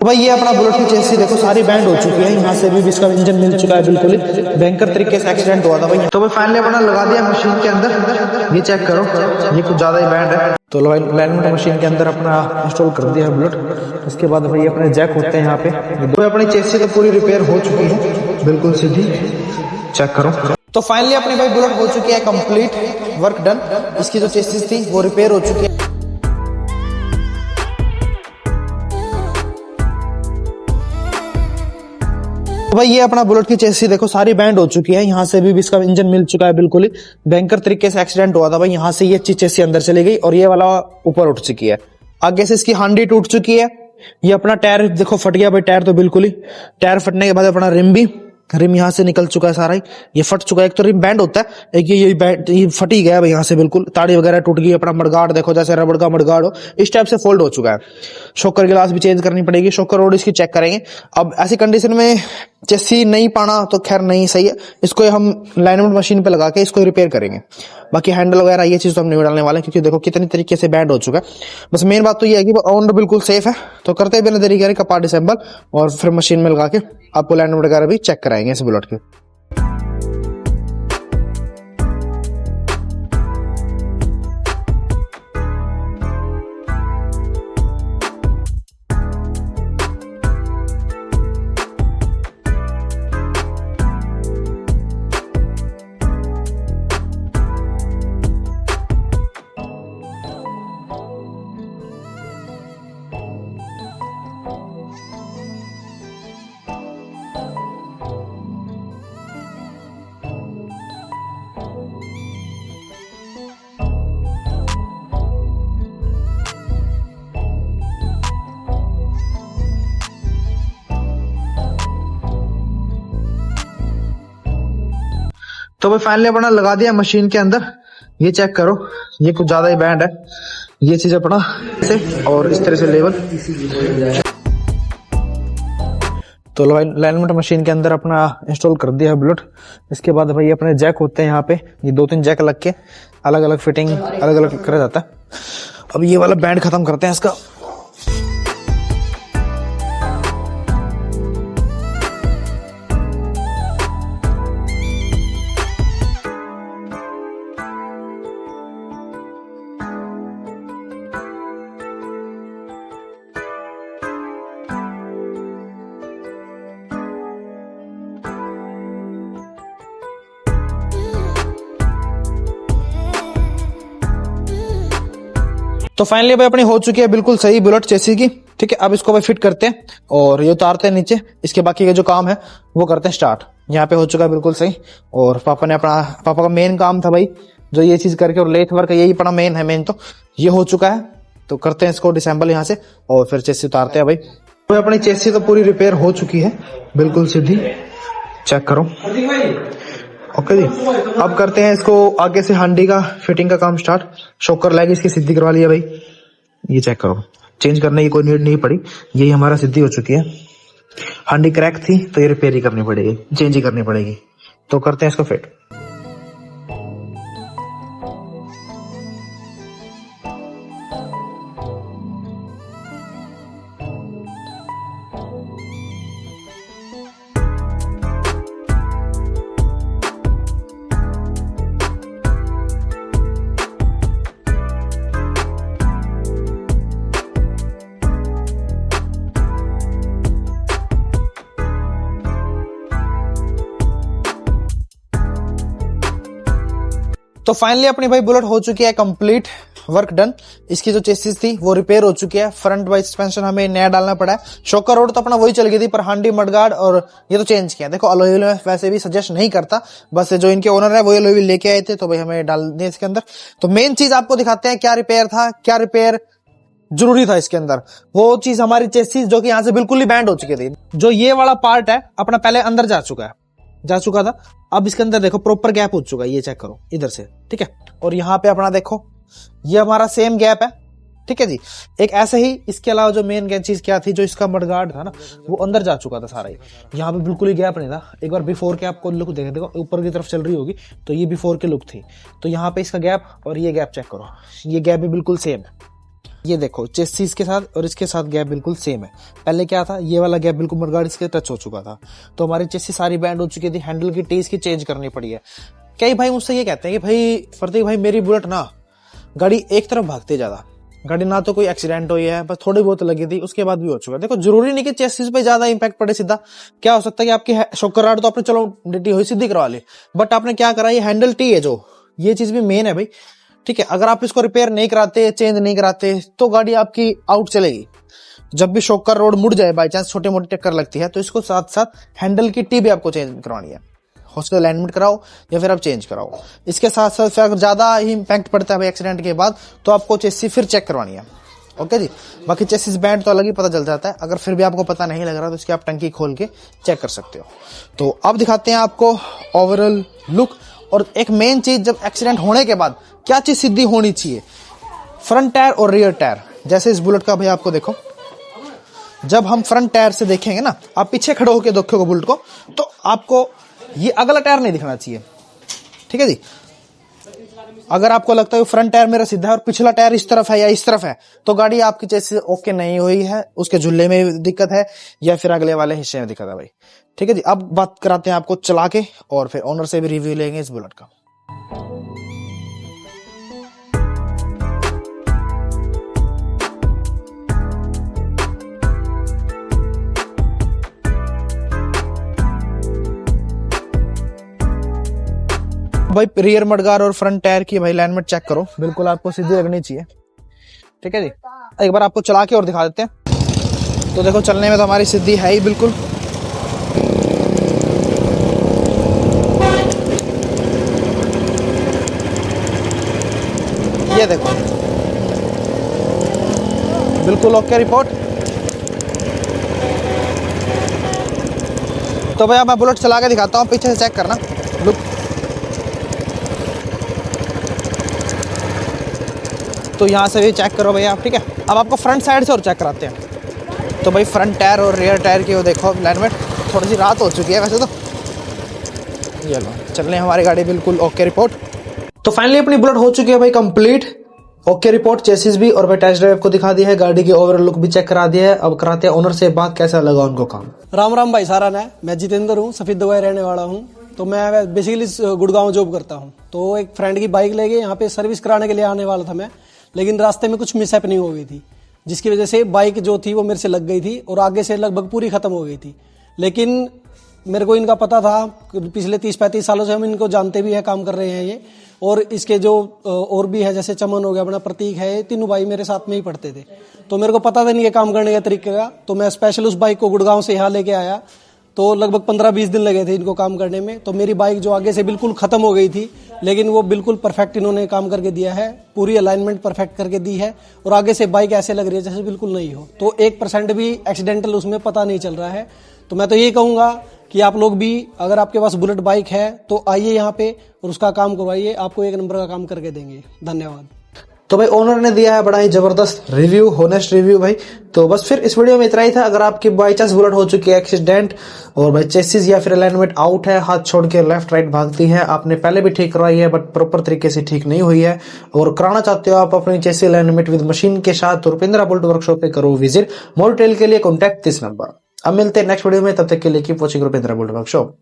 तो भाई ये अपना बुलेट की चेसी देखो सारी बैंड हो चुकी है। यहाँ से भी इसका इंजन मिल चुका है, बिल्कुल ही भयंकर तरीके से एक्सीडेंट हुआ था भाई। तो भाई फाइनली अपना लगा दिया मशीन के अंदर, ये चेक करो, ये कुछ ज्यादा ही बैंड है। तो अलाइनमेंट मशीन के अंदर अपना इंस्टॉल कर दिया है बुलेट। उसके बाद भाई अपने जैक होते हैं यहाँ पे। तो अपनी चेसी तो पूरी रिपेयर हो चुकी है, बिल्कुल सीधी, चेक करो। तो फाइनली अपनी भाई बुलेट हो चुकी है कंप्लीट, वर्क डन। इसकी जो चेसिस थी वो रिपेयर हो चुकी है। तो भाई ये अपना बुलेट की चेसी देखो सारी बैंड हो चुकी है। यहाँ से भी इसका इंजन मिल चुका है, बिल्कुल ही भयंकर तरीके से एक्सीडेंट हुआ था भाई। यहाँ से ये चेसी अंदर चली गई और ये वाला ऊपर उठ चुकी है। आगे से इसकी हांडी टूट चुकी है। ये अपना टायर देखो फट गया भाई, टायर तो बिल्कुल ही, टायर फटने के बाद अपना रिम यहाँ से निकल चुका है सारा ही, ये फट चुका है। एक तो रिम बैंड होता है, एक ये फट ही गया भाई यहाँ से, बिल्कुल ताड़ी वगैरह टूट गई। अपना मडगार्ड देखो जैसे रबड़ का मडगार्ड हो इस टाइप से फोल्ड हो चुका है। शॉकर गिलास भी चेंज करनी पड़ेगी, शॉकर रोड इसकी चेक करेंगे। अब ऐसी कंडीशन में चेसी नहीं पाना तो खैर नहीं सही है, इसको हम अलाइनमेंट मशीन पे लगा के इसको रिपेयर करेंगे। बाकी हैंडल वगैरह ये चीज तो हम नहीं डालने वाले, क्योंकि देखो कितनी तरीके से बैंड हो चुका है। बस मेन बात तो ये है कि ऑन बिल्कुल सेफ है। तो करते बिना देरी करे कपाट डिसेंबल और फिर मशीन में लगा के आपको अलाइनमेंट वगैरह भी चेक कराएंगे इस बुलेट के। तो भाई फाइनली अपना लगा दिया मशीन के अंदर, ये चेक करो, ये कुछ ज्यादा ही बैंड है। ये चीज अपना से और इस तरह से लेवल। तो अलाइनमेंट मशीन के अंदर अपना इंस्टॉल कर दिया है बुलेट। इसके बाद भाई अपने जैक होते हैं यहाँ पे, ये 2-3 जैक लग के अलग अलग फिटिंग अलग अलग करा जाता है। अब ये वाला बैंड खत्म करते हैं इसका। तो फाइनली भाई अपनी हो चुकी है बिल्कुल सही बुलेट चेसी की, ठीक है। अब इसको भाई फिट करते हैं और ये उतारते हैं नीचे। इसके बाकी का जो काम है वो करते हैं स्टार्ट। यहाँ पे हो चुका है बिल्कुल सही। और पापा का मेन काम था भाई जो ये चीज करके, और लेथ वर्क यही अपना मेन है, मेन तो ये हो चुका है। तो करते हैं इसको डिसेंबल यहाँ से और फिर चेसी उतारते हैं भाई। तो अपनी चेसी तो पूरी रिपेयर हो चुकी है, बिल्कुल सीधी, चेक करो। ओके जी, अब करते हैं इसको आगे से हांडी का फिटिंग का काम स्टार्ट। शॉकर लैग इसकी सिद्धि करवा लिया भाई, ये चेक करो, चेंज करने की कोई नीड नहीं पड़ी, यही हमारा सिद्धि हो चुकी है। हांडी क्रैक थी तो ये रिपेयर ही करनी पड़ेगी, चेंज ही करनी पड़ेगी। तो करते हैं इसको फिट। तो फाइनली अपनी भाई बुलेट हो चुकी है कंप्लीट, वर्क डन। इसकी जो चेसिस थी वो रिपेयर हो चुकी है। फ्रंट वाइज सस्पेंशन हमें नया डालना पड़ा है। शॉकर रोड तो अपना वही चल गई थी, पर हांडी मडगार्ड और ये तो चेंज किया। देखो अलॉय व्हील वैसे भी सजेस्ट नहीं करता, बस जो इनके ओनर है वो अलॉय व्हील लेके आए थे तो भाई हमें डाल दिए इसके अंदर। तो मेन चीज आपको दिखाते हैं क्या रिपेयर था, क्या रिपेयर जरूरी था इसके अंदर। वो चीज हमारी चेसिस जो कि यहाँ से बिल्कुल ही बैंड हो चुकी थी। जो ये वाला पार्ट है अपना पहले अंदर जा चुका था। अब इसके अंदर देखो प्रॉपर गैप हो चुका है, ये चेक करो इधर से, ठीक है। और यहाँ पे अपना देखो ये हमारा सेम गैप है, ठीक है जी। एक ऐसे ही इसके अलावा जो मेन चीज क्या थी, जो इसका मडगार्ड था ना वो अंदर जा चुका था सारा ही। यहाँ पे बिल्कुल ही गैप नहीं था। एक बार बिफोर के आपको लुक देखे, देखो ऊपर की तरफ चल रही होगी तो ये बिफोर की लुक थी। तो यहाँ पे इसका गैप और ये गैप चेक करो, ये गैप भी बिल्कुल सेम है। ये देखो चेसिस के साथ और इसके साथ गैप बिल्कुल सेम है। पहले क्या था, ये वाला गैप बिल्कुल मडगार्ड इसके टच हो चुका था, तो हमारी चेसिस सारी बैंड हो चुकी थी। हैंडल की टीज की चेंज करनी पड़ी है। कई भाई मुझसे ये कहते हैं कि भाई प्रतीक भाई मेरी बुलेट ना गाड़ी एक तरफ भागती ज्यादा, गाड़ी ना तो कोई एक्सीडेंट हुई है, बस थोड़ी बहुत लगी थी, उसके बाद भी हो चुका है। देखो जरूरी नहीं कि चेसिस पे ज्यादा इंपैक्ट पड़े सीधा, क्या हो सकता है कि आपकी शॉकर राड तो आपने चलो डिटी हुई सीधी करवा ली, बट आपने क्या करा, ये हैंडल टी है जो, ये चीज भी मेन है भाई, ठीक है। अगर आप इसको रिपेयर नहीं कराते, चेंज नहीं कराते, तो गाड़ी आपकी आउट चलेगी। जब भी शॉकर रोड मुड़ जाए बाई चांस, छोटी मोटी टक्कर लगती है, तो इसको साथ साथ हैंडल की टी भी आपको चेंज करवानी है। हॉस्पिटल अलाइनमेंट कराओ या फिर आप चेंज कराओ। इसके साथ साथ अगर ज्यादा ही इंपैक्ट पड़ता है भाई एक्सीडेंट के बाद, तो आपको चेसी फिर चेक करवानी है। ओके जी। बाकी चेसिस बैंड तो अलग ही पता चल जाता है, अगर फिर भी आपको पता नहीं लग रहा तो इसकी आप टंकी खोल के चेक कर सकते हो। तो अब दिखाते हैं आपको ओवरऑल लुक। और एक मेन चीज, जब एक्सीडेंट होने के बाद क्या चीज सिद्धि होनी चाहिए, फ्रंट टायर और रियर टायर। जैसे इस बुलेट का भाई आपको देखो, जब हम फ्रंट टायर से देखेंगे ना, आप पीछे खड़े होकर देखोगे बुलेट को, तो आपको ये अगला टायर नहीं दिखना चाहिए, ठीक है जी। अगर आपको लगता है फ्रंट टायर मेरा सीधा है और पिछला टायर इस तरफ है या इस तरफ है, तो गाड़ी आपकी जैसे ओके नहीं हुई है, उसके झुल्ले में दिक्कत है या फिर अगले वाले हिस्से में दिक्कत है भाई, ठीक है जी। अब बात कराते हैं आपको चला के, और फिर ओनर से भी रिव्यू लेंगे इस बुलेट का। भाई रियर मडगार्ड और फ्रंट टायर की भाई अलाइनमेंट चेक करो, बिल्कुल आपको सीधी लगनी चाहिए, ठीक है जी। एक बार आपको चला के और दिखा देते हैं। तो देखो चलने में तो हमारी सीधी है ही बिल्कुल। ये देखो बिल्कुल ओके रिपोर्ट। तो भैया मैं बुलेट चला के दिखाता हूँ, पीछे से चेक करना लुक। तो यहाँ से भी चेक करो भैया, ठीक है। अब आपको फ्रंट साइड से और चेक कराते हैं। तो भाई फ्रंट टायर और रियर टायर की वो देखो अलाइनमेंट, थोड़ी सी रात हो चुकी है वैसे तो। ये लो चलने हमारी गाड़ी बिल्कुल ओके रिपोर्ट। तो फाइनली अपनी बुलेट हो चुकी है भाई कंप्लीट, ओके रिपोर्ट, चेसिस भी, और भाई टेस्ट ड्राइव को दिखा दी है, गाड़ी की ओवरऑल लुक भी चेक करा दिया है। अब कराते हैं ओनर से बात, कैसा लगा उनको काम। राम राम भाई सारा ने, मैं जितेंद्र हूँ, सफेद दवाई रहने वाला हूँ। तो मैं बेसिकली गुड़गांव जॉब करता हूँ। तो एक फ्रेंड की बाइक लेके यहाँ पे सर्विस कराने के लिए आने वाला था मैं, लेकिन रास्ते में कुछ मिसहैपनिंग हो गई थी, जिसकी वजह से बाइक जो थी वो मेरे से लग गई थी और आगे से लगभग पूरी खत्म हो गई थी। लेकिन मेरे को इनका पता था, पिछले 30-35 सालों से हम इनको जानते भी हैं, काम कर रहे हैं ये। और इसके जो और भी है, जैसे चमन हो गया, अपना प्रतीक है, ये तीनों भाई मेरे साथ में ही पढ़ते थे। तो मेरे को पता था इनके काम करने का तरीके का। तो मैं स्पेशल उस बाइक को गुड़गांव से यहाँ लेके आया। तो लगभग 15-20 दिन लगे थे इनको काम करने में। तो मेरी बाइक जो आगे से बिल्कुल खत्म हो गई थी, लेकिन वो बिल्कुल परफेक्ट इन्होंने काम करके दिया है, पूरी अलाइनमेंट परफेक्ट करके दी है। और आगे से बाइक ऐसे लग रही है जैसे बिल्कुल नहीं हो। तो 1% भी एक्सीडेंटल उसमें पता नहीं चल रहा है। तो मैं तो ये कहूंगा कि आप लोग भी, अगर आपके पास बुलेट बाइक है तो आइए यहाँ पे और उसका काम करवाइए, आपको 1 नंबर का काम करके देंगे। धन्यवाद। तो भाई ओनर ने दिया है बड़ा ही जबरदस्त रिव्यू, होनेस्ट रिव्यू भाई। तो बस फिर इस वीडियो में इतना ही था। अगर आपकी बाई चांस बुलेट हो चुकी है एक्सीडेंट, और भाई चेसिस या फिर अलाइनमेंट आउट है, हाथ छोड़ के लेफ्ट राइट भागती है, आपने पहले भी ठीक करवाई है बट प्रॉपर तरीके से ठीक नहीं हुई है, और कराना चाहते हो आप अपनी चेसिस अलाइनमेंट विद मशीन के साथ, तो रुपेंद्रा बुलेट वर्कशॉप पे करो विजिट। मोर डिटेल के लिए कॉन्टैक्ट दिस नंबर। अब मिलते हैं नेक्स्ट वीडियो में, तब तक के लिए कीप वॉचिंग रुपेंद्रा बुलेट वर्कशॉप।